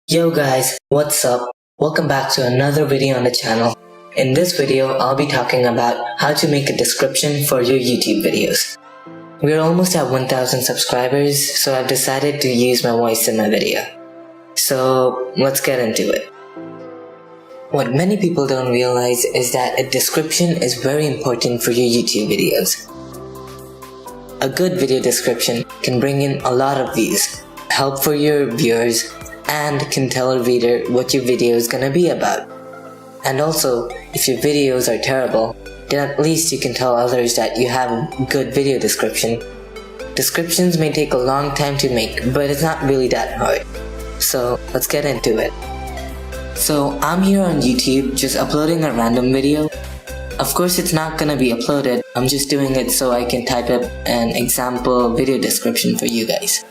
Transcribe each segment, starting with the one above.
Yo guys, what's up? Welcome back to another video on the channel. In this video, I'll be talking about how to make a description for your YouTube videos. We're almost at 1000 subscribers, so I've decided to use my voice in my video. So let's get into it. What many people don't realize is that a description is very important for your YouTube videos. A good video description can bring in a lot of views, help for your viewers, and can tell a reader what your video is gonna be about. And also, if your videos are terrible, then at least you can tell others that you have a good video description. Descriptions may take a long time to make, but it's not really that hard. So let's get into it. So I'm here on YouTube just uploading a random video. Of course it's not gonna be uploaded, I'm just doing it so I can type up an example video description for you guys.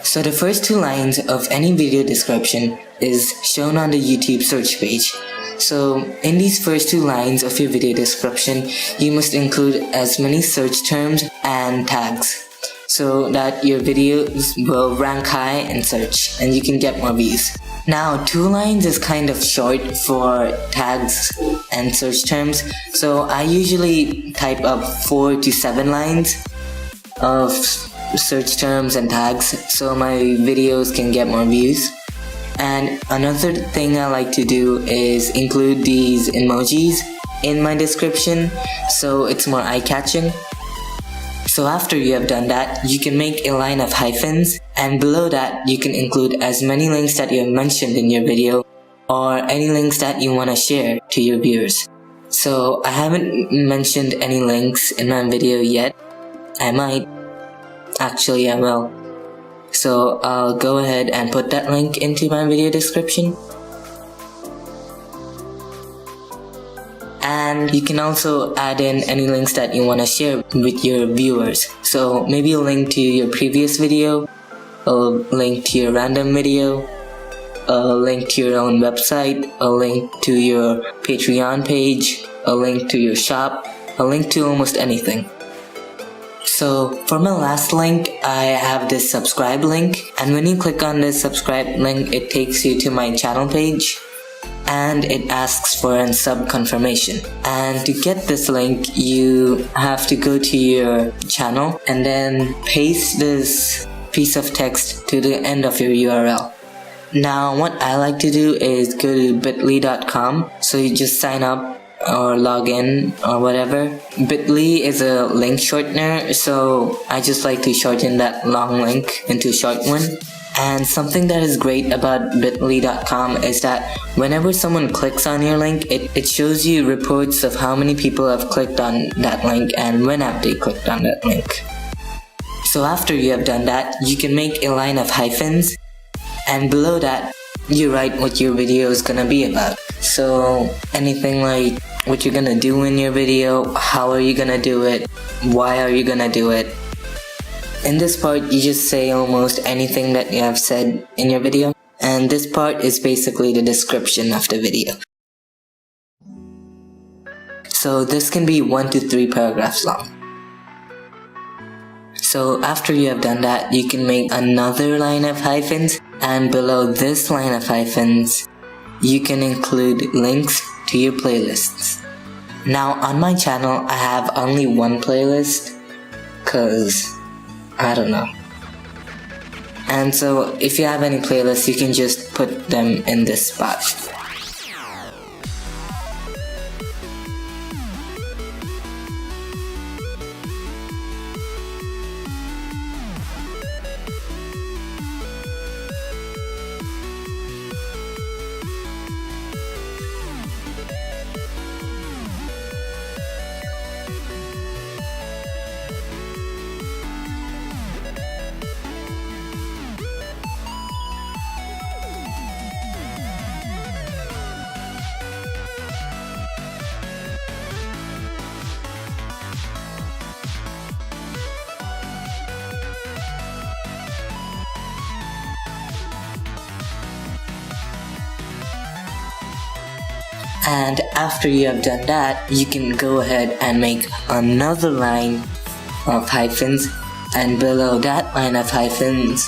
So the first two lines of any video description is shown on the YouTube search page. So in these first two lines of your video description, you must include as many search terms and tags so that your videos will rank high in search and you can get more views. Now 2 lines is kind of short for tags and search terms, so I usually type up 4 to 7 lines of search terms and tags so my videos can get more views. And another thing I like to do is include these emojis in my description so it's more eye-catching. So after you have done that, you can make a line of hyphens, and below that you can include as many links that you have mentioned in your video or any links that you want to share to your viewers. So I haven't mentioned any links in my video yet. I might. Actually, I will. So I'll go ahead and put that link into my video description. And you can also add in any links that you want to share with your viewers. So maybe a link to your previous video, a link to your random video, a link to your own website, a link to your Patreon page, a link to your shop, a link to almost anything. So for my last link, I have this subscribe link, and when you click on this subscribe link, it takes you to my channel page and it asks for a sub confirmation. And to get this link, you have to go to your channel and then paste this piece of text to the end of your URL. Now what I like to do is go to bit.ly.com, so you just sign up or log in or whatever. Bitly is a link shortener, so I just like to shorten that long link into a short one. And something that is great about bitly.com is that whenever someone clicks on your link, it shows you reports of how many people have clicked on that link and when have they clicked on that link. So after you have done that, you can make a line of hyphens, and below that you write what your video is gonna be about. So anything like what you're gonna do in your video, how are you gonna do it, why are you gonna do it. In this part, you just say almost anything that you have said in your video, and this part is basically the description of the video. So this can be 1 to 3 paragraphs long. So after you have done that, you can make another line of hyphens, and below this line of hyphens, you can include links to your playlists. Now on my channel, I have only one playlist, cause I don't know. And so if you have any playlists, you can just put them in this spot. And after you have done that, you can go ahead and make another line of hyphens, and below that line of hyphens,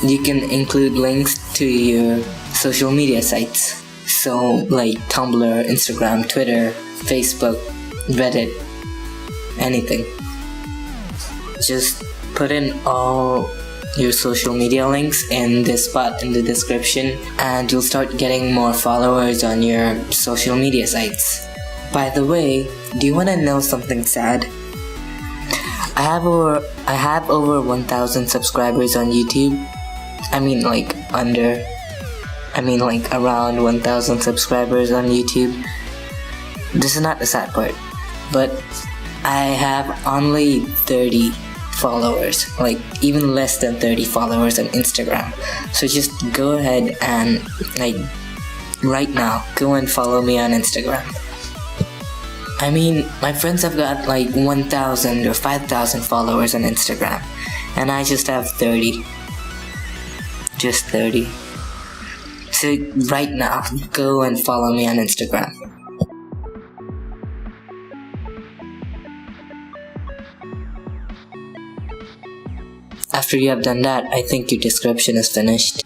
you can include links to your social media sites. So like Tumblr, Instagram, Twitter, Facebook, Reddit, anything. Just put in all your social media links in this spot in the description, and you'll start getting more followers on your social media sites. By the way, do you want to know something sad? I have over 1,000 subscribers on YouTube. Around 1,000 subscribers on YouTube. This is not the sad part, but I have only 30 followers, like even less than 30 followers on Instagram. So just go ahead and right now, go and follow me on Instagram. My friends have got 1,000 or 5,000 followers on Instagram, and I just have 30. Just 30. So right now, go and follow me on Instagram. After you have done that, I think your description is finished.